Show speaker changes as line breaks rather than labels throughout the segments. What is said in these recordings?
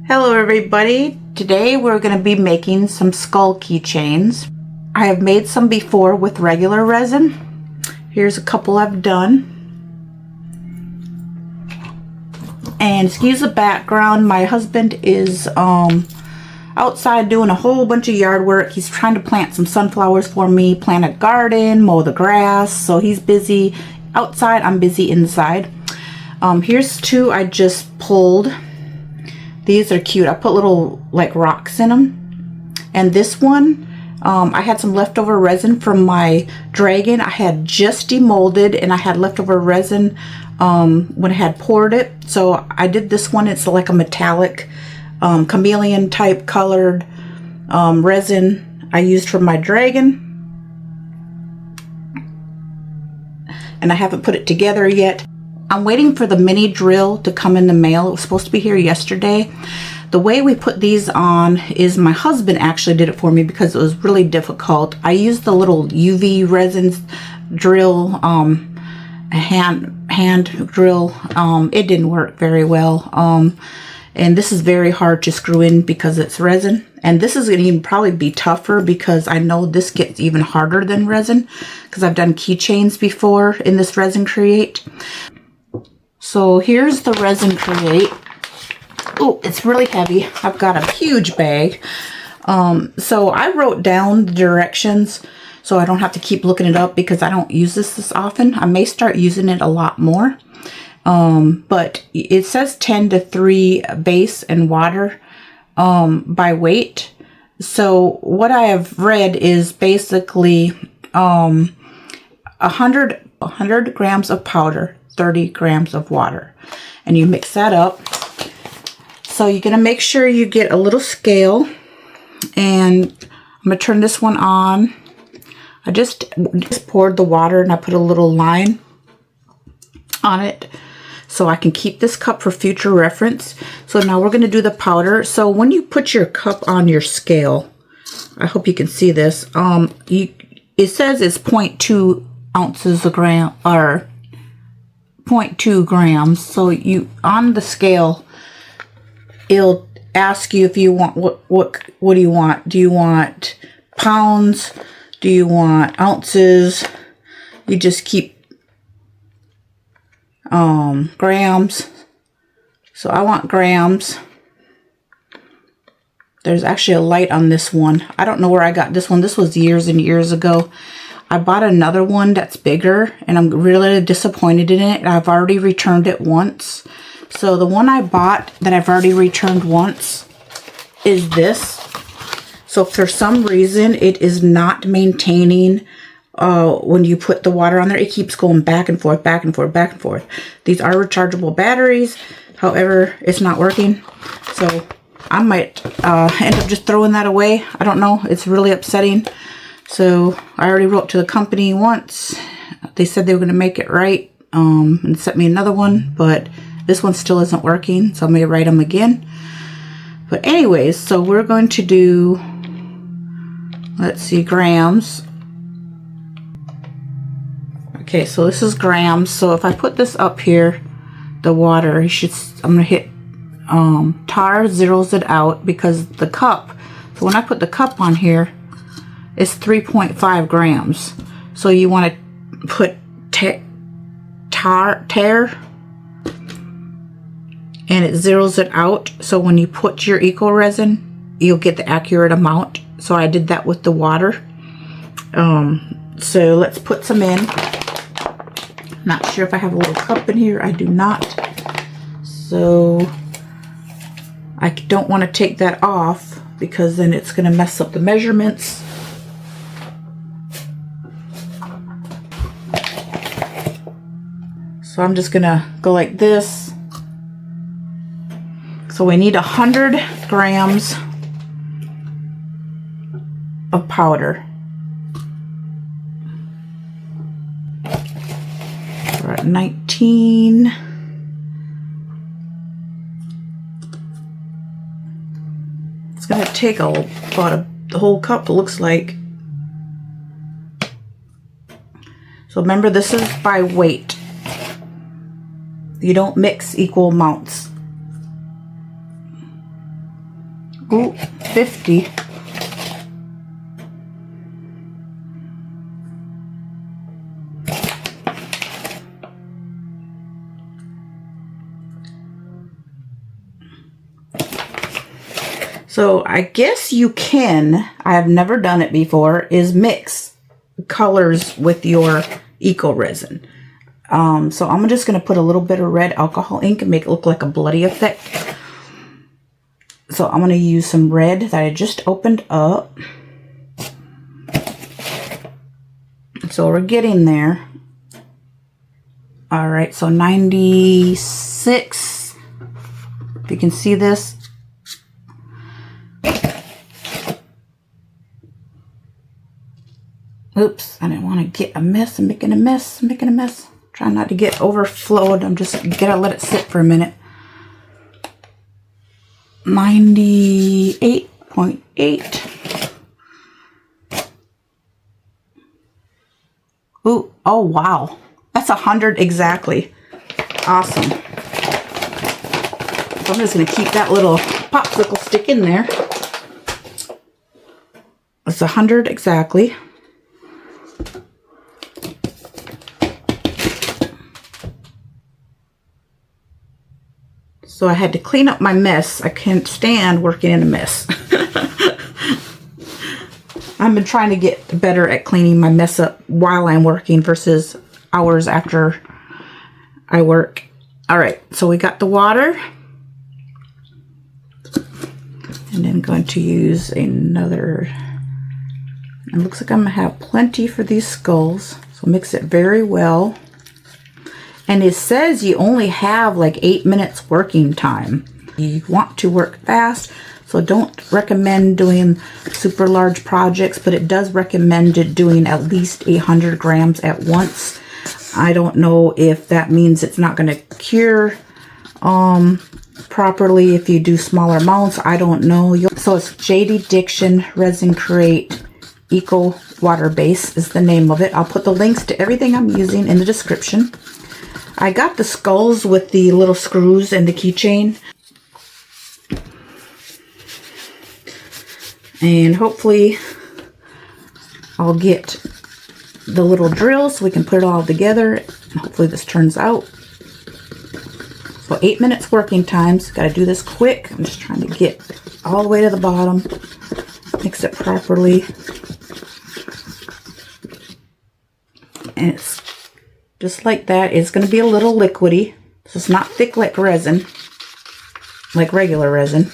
Hello everybody, today we're going to be making some skull keychains. I have made some before with regular resin. Here's a couple I've done. And excuse the background, my husband is outside doing a whole bunch of yard work. He's trying to plant some sunflowers for me, plant a garden, mow the grass, so he's busy outside, I'm busy inside. Here's two I just pulled. These are cute. I put little like rocks in them. And this one, I had some leftover resin from my dragon. I had just demolded and I had leftover resin when I had poured it. So I did this one. It's like a metallic chameleon type colored resin I used for my dragon. And I haven't put it together yet. I'm waiting for the mini drill to come in the mail. It was supposed to be here yesterday. The way we put these on is my husband actually did it for me because it was really difficult. I used the little UV resin drill, hand drill. It didn't work very well. And this is very hard to screw in because it's resin. And this is going to even probably be tougher because I know this gets even harder than resin because I've done keychains before in this Resin Create. So here's the Resin Create. Oh, it's really heavy. I've got a huge bag. So I wrote down the directions so I don't have to keep looking it up because I don't use this often. I may start using it a lot more. But it says 10 to 3 base and water by weight. So what I have read is basically 100 grams of powder, 30 grams of water, and you mix that up. So you're gonna make sure you get a little scale, and I'm gonna turn this one on. I just poured the water and I put a little line on it so I can keep this cup for future reference. So now we're gonna do the powder. So when you put your cup on your scale, I hope you can see this, it says it's 0.2 ounces a gram, or 0.2 grams. So you, on the scale, it'll ask you if you want, what do you want? Do you want pounds? Do you want ounces? You just keep grams. So I want grams. There's actually a light on this one. I don't know where I got this one. This was years and years ago. I bought another one that's bigger and I'm really disappointed in it. I've already returned it once. So the one I bought that I've already returned once is this. So for some reason it is not maintaining when you put the water on there. It keeps going back and forth, back and forth, back and forth. These are rechargeable batteries. However, it's not working. So I might end up just throwing that away. I don't know. It's really upsetting. So I already wrote to the company once. They said they were going to make it right and sent me another one, but this one still isn't working, so I may write them again. But anyways, so we're going to do, let's see, grams. Okay, so this is grams. So if I put this up here, the water, I'm going to hit tar, zeros it out because the cup, so when I put the cup on here, it's 3.5 grams. So you want to put tar, and it zeroes it out. So when you put your eco resin, you'll get the accurate amount. So I did that with the water. So let's put some in. Not sure if I have a little cup in here. I do not. So I don't want to take that off because then it's going to mess up the measurements. So I'm just gonna go like this. So we need 100 grams of powder. We're at 19. It's gonna take about the whole cup, it looks like. So remember, this is by weight. You don't mix equal amounts. Ooh, 50. So I guess you can, I have never done it before, is mix colors with your eco resin. So I'm just going to put a little bit of red alcohol ink and make it look like a bloody effect. So I'm going to use some red that I just opened up. So we're getting there. All right, so 96. If you can see this. Oops, I didn't want to get a mess. I'm making a mess. I'm making a mess. Trying not to get overflowed. I'm just gonna let it sit for a minute. 98.8. Ooh, oh wow. That's 100 exactly. Awesome. So I'm just gonna keep that little popsicle stick in there. It's 100 exactly. So I had to clean up my mess. I can't stand working in a mess. I've been trying to get better at cleaning my mess up while I'm working versus hours after I work. All right, so we got the water. And then I'm going to use another. It looks like I'm gonna have plenty for these skulls. So mix it very well. And it says you only have like 8 minutes working time. You want to work fast, so don't recommend doing super large projects, but it does recommend it doing at least 100 grams at once. I don't know if that means it's not going to cure properly if you do smaller amounts. I don't know. So it's JDiction Resin Crete Eco Water Base is the name of it. I'll put the links to everything I'm using in the description. I got the skulls with the little screws and the keychain. And hopefully I'll get the little drill so we can put it all together. Hopefully this turns out. So 8 minutes working times. Got to do this quick. I'm just trying to get all the way to the bottom. Mix it properly. And it's just like that. It's going to be a little liquidy. So it's not thick like resin, like regular resin.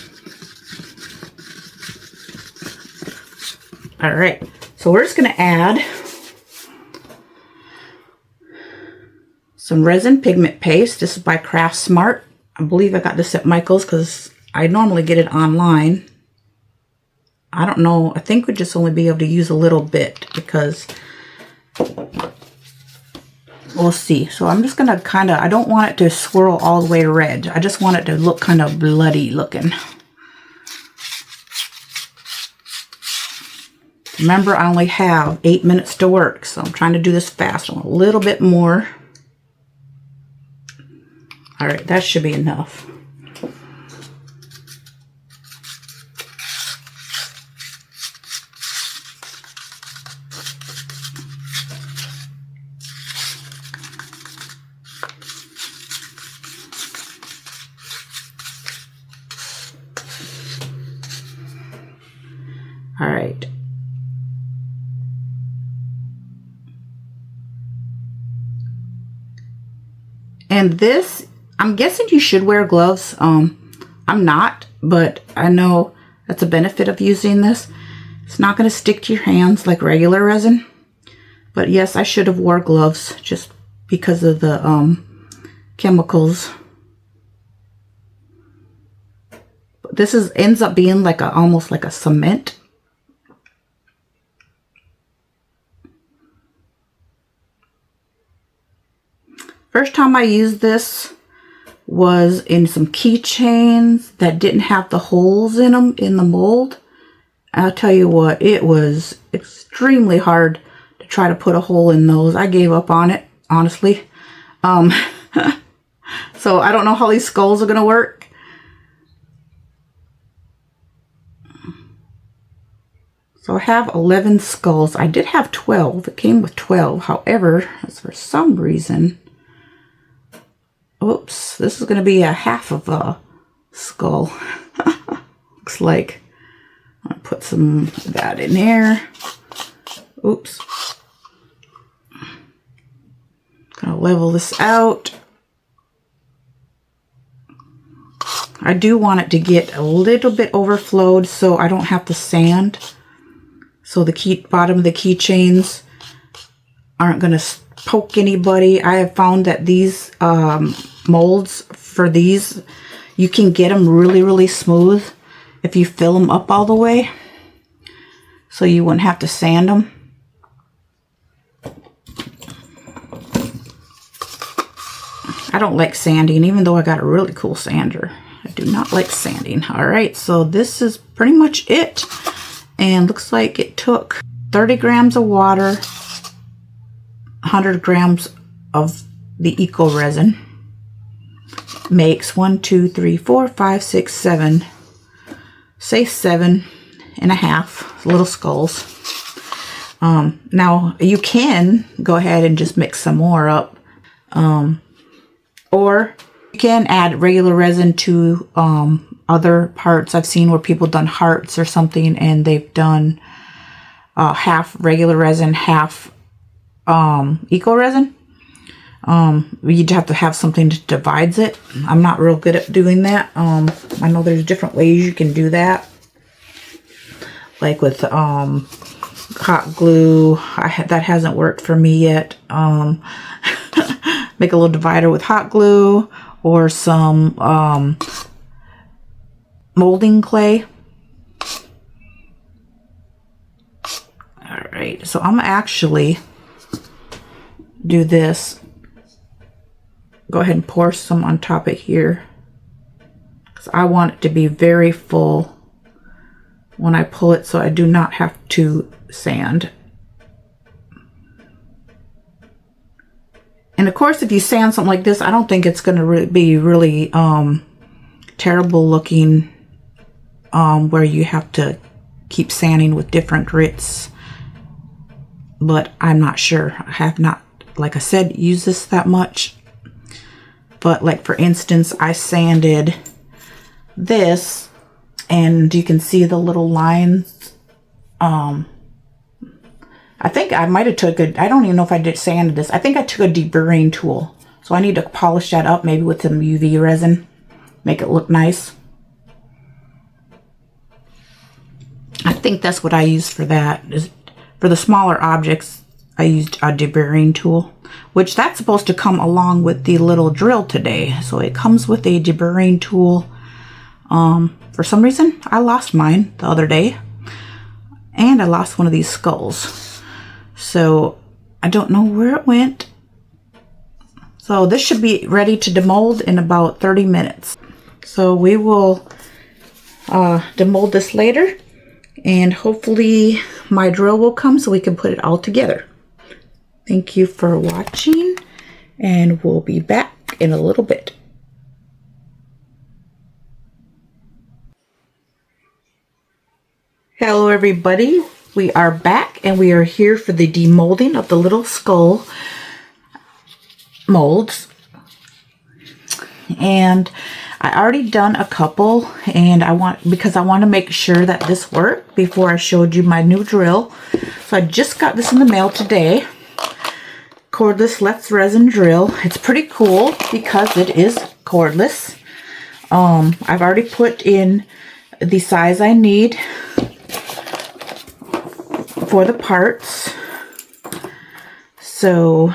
All right. So we're just going to add some resin pigment paste. This is by Craft Smart. I believe I got this at Michael's because I normally get it online. I don't know. I think we'd just only be able to use a little bit because we'll see. So I'm just going to kind of, I don't want it to swirl all the way red. I just want it to look kind of bloody looking. Remember, I only have 8 minutes to work, so I'm trying to do this fast. I want a little bit more. All right, that should be enough. All right. And this, I'm guessing you should wear gloves. I'm not, but I know that's a benefit of using this. It's not going to stick to your hands like regular resin. But yes, I should have wore gloves just because of the chemicals. But this ends up being like almost like a cement. First time I used this was in some keychains that didn't have the holes in them in the mold. I'll tell you what, it was extremely hard to try to put a hole in those. I gave up on it, honestly. So I don't know how these skulls are going to work. So I have 11 skulls. I did have 12. It came with 12. However, for some reason, oops, this is going to be a half of a skull. Looks like. I'll put some of that in there. Oops. Gonna level this out. I do want it to get a little bit overflowed so I don't have to sand. So the bottom of the keychains aren't gonna poke anybody. I have found that these molds for these, you can get them really, really smooth if you fill them up all the way. So you wouldn't have to sand them. I don't like sanding, even though I got a really cool sander. I do not like sanding. All right, so this is pretty much it. And looks like it took 30 grams of water, 100 grams of the eco resin. Makes 1, 2, 3, 4, 5, 6, 7. Say 7.5 little skulls. Now you can go ahead and just mix some more up. Or you can add regular resin to other parts. I've seen where people done hearts or something and they've done half regular resin, half eco resin. You'd have to have something that divides it. I'm not real good at doing that. I know there's different ways you can do that. Like with hot glue. That hasn't worked for me yet. Make a little divider with hot glue or some molding clay. Alright, so I'm actually do this. Go ahead and pour some on top of here, because I want it to be very full when I pull it so I do not have to sand. And of course, if you sand something like this, I don't think it's going to be really terrible looking, where you have to keep sanding with different grits. But I'm not sure. I have not, like I said, used this that much. But like for instance, I sanded this and you can see the little lines. I think I might have took I don't even know if I did sanded this. I think I took a deburring tool. So I need to polish that up maybe with some UV resin. Make it look nice. I think that's what I used for that. For the smaller objects, I used a deburring tool. Which that's supposed to come along with the little drill today. So it comes with a deburring tool. For some reason, I lost mine the other day. And I lost one of these skulls. So I don't know where it went. So this should be ready to demold in about 30 minutes. So we will demold this later. And hopefully my drill will come so we can put it all together. Thank you for watching, and we'll be back in a little bit. Hello everybody, we are back and we are here for the demolding of the little skull molds. And I already done a couple, and because I want to make sure that this worked before I showed you my new drill. So I just got this in the mail today. Cordless left resin drill. It's pretty cool because it is cordless. I've already put in the size I need for the parts. So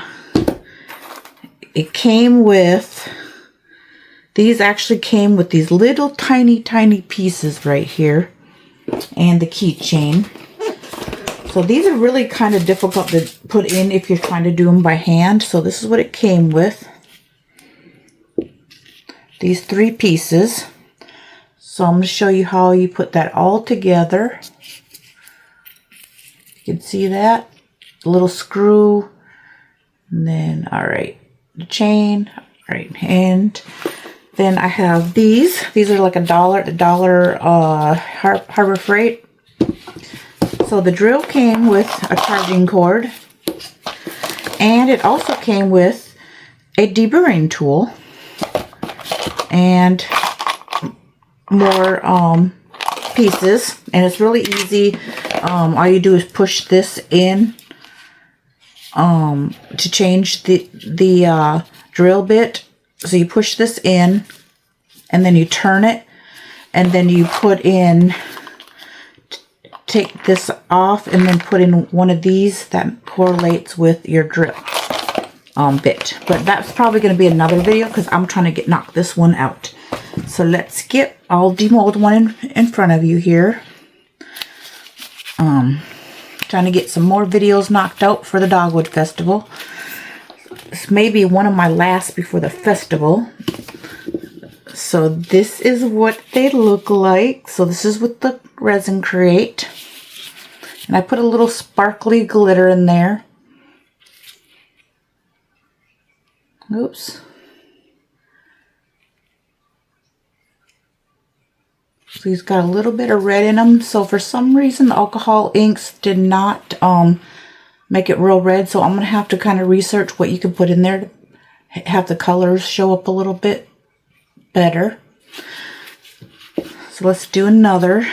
it came with, these actually came with these little tiny pieces right here and the keychain. So these are really kind of difficult to put in if you're trying to do them by hand. So this is what it came with. These 3 pieces. So I'm going to show you how you put that all together. You can see that. A little screw. And then, alright, the chain. Alright, and then I have these. These are like $1 Harbor Freight. So the drill came with a charging cord, and it also came with a deburring tool and more pieces, and it's really easy. All you do is push this in to change the drill bit. So you push this in, and then you turn it, and then you put in, take this off, and then put in one of these that correlates with your drill bit. But that's probably going to be another video because I'm trying to knock this one out. So let's get, I'll demold one in front of you here. Trying to get some more videos knocked out for the Dogwood Festival. This may be one of my last before the festival. So this is what they look like. So this is with the resin Crete. And I put a little sparkly glitter in there. Oops. So he's got a little bit of red in them. So for some reason the alcohol inks did not make it real red. So I'm going to have to kind of research what you can put in there to have the colors show up a little bit better. So let's do another.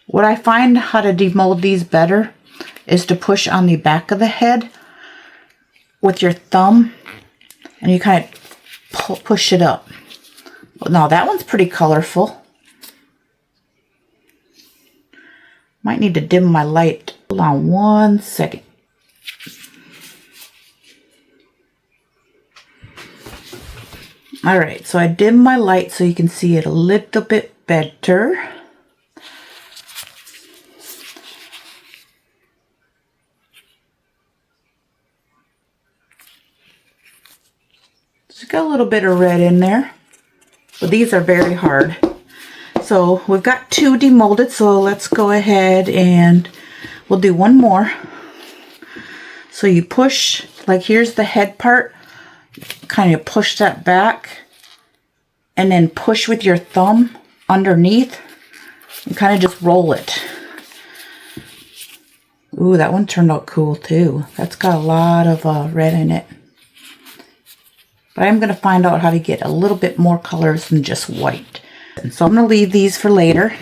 What I find how to demold these better is to push on the back of the head with your thumb, and you kind of push it up. Now that one's pretty colorful. Might need to dim my light. Hold on one second. Alright, so I dimmed my light so you can see it a little bit better. Just got a little bit of red in there. But these are very hard. So we've got two demolded, so let's go ahead and we'll do one more. So you push, like here's the head part, kind of push that back and then push with your thumb underneath and kind of just roll it. Ooh, that one turned out cool too. That's got a lot of red in it. But I'm going to find out how to get a little bit more colors than just white. And so I'm going to leave these for later.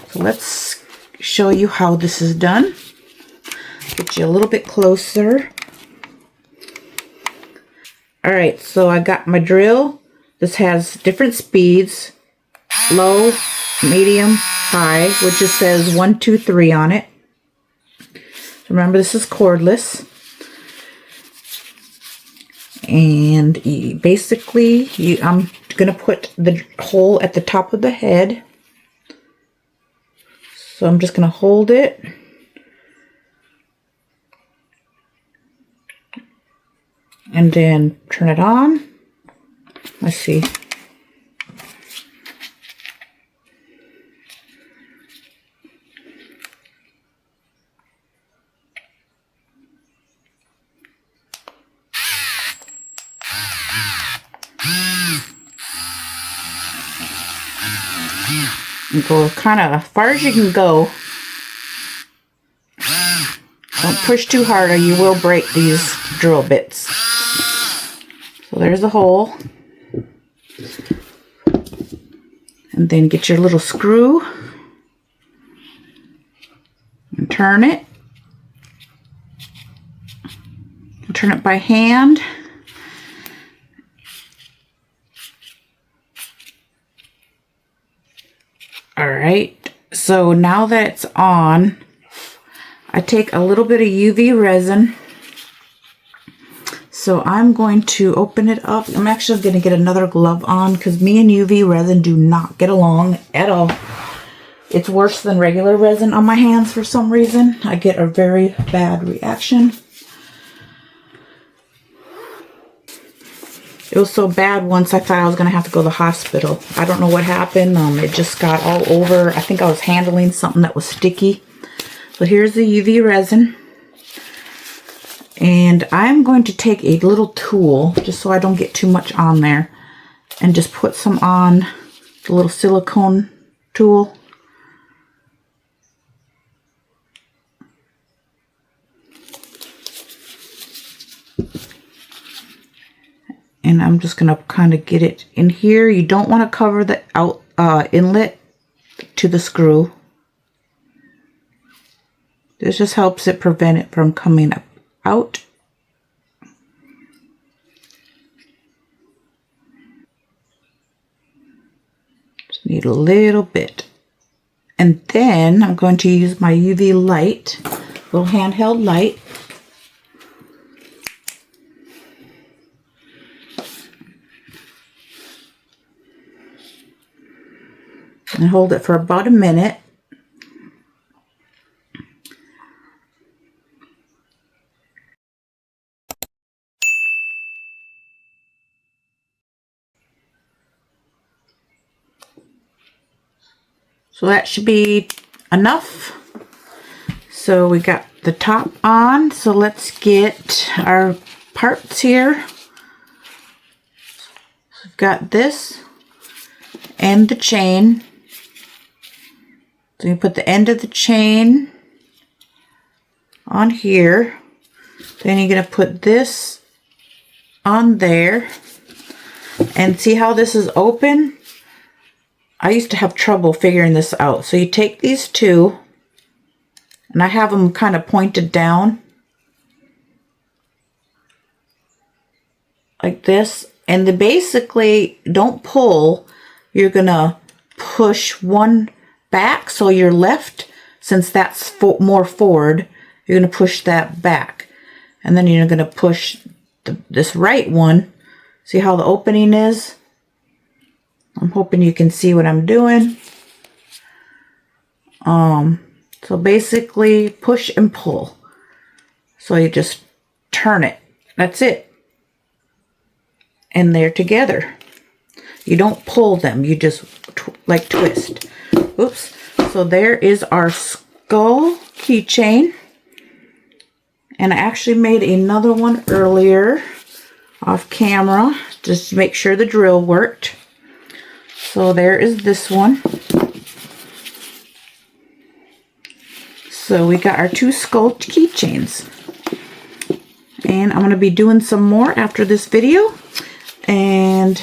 So let's show you how this is done. Get you a little bit closer. Alright, so I got my drill. This has different speeds. Low, medium, high, which it says 1, 2, 3 on it. Remember, this is cordless. And basically, I'm going to put the hole at the top of the head. So I'm just going to hold it. And then turn it on. Let's see. And go kind of as far as you can go. Don't push too hard or you will break these drill bits. So there's a hole. And then get your little screw and turn it. Turn it by hand. Alright, so now that it's on, I take a little bit of UV resin. So I'm going to open it up. I'm actually going to get another glove on because me and UV resin do not get along at all. It's worse than regular resin on my hands for some reason. I get a very bad reaction. It was so bad once I thought I was going to have to go to the hospital. I don't know what happened. It just got all over. I think I was handling something that was sticky. So here's the UV resin. And I'm going to take a little tool, just so I don't get too much on there, and just put some on the little silicone tool. And I'm just going to kind of get it in here. You don't want to cover the inlet to the screw. This just helps it prevent it from coming up out. Just need a little bit. And then I'm going to use my UV light, little handheld light. And hold it for about a minute. So that should be enough. So we got the top on. So let's get our parts here. So we've got this and the chain. So you put the end of the chain on here. Then you're going to put this on there. And see how this is open? I used to have trouble figuring this out. So you take these two, and I have them kind of pointed down like this. And they basically don't pull. You're going to push one back, so your left, since that's more forward, you're going to push that back. And then you're going to push this right one. See how the opening is? I'm hoping you can see what I'm doing. So basically push and pull. So you just turn it. That's it. And they're together. You don't pull them. You just like twist. Oops. So there is our skull keychain. And I actually made another one earlier off camera just to make sure the drill worked. So there is this one. So we got our two skull keychains. And I'm going to be doing some more after this video. And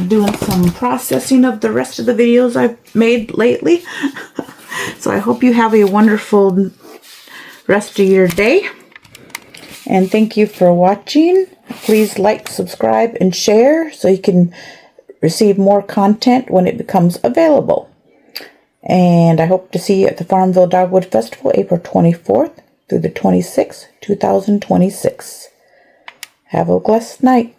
doing some processing of the rest of the videos I've made lately. So I hope you have a wonderful rest of your day. And thank you for watching. Please like, subscribe, and share so you can receive more content when it becomes available. And I hope to see you at the Farmville Dogwood Festival, April 24th through the 26th, 2026. Have a blessed night.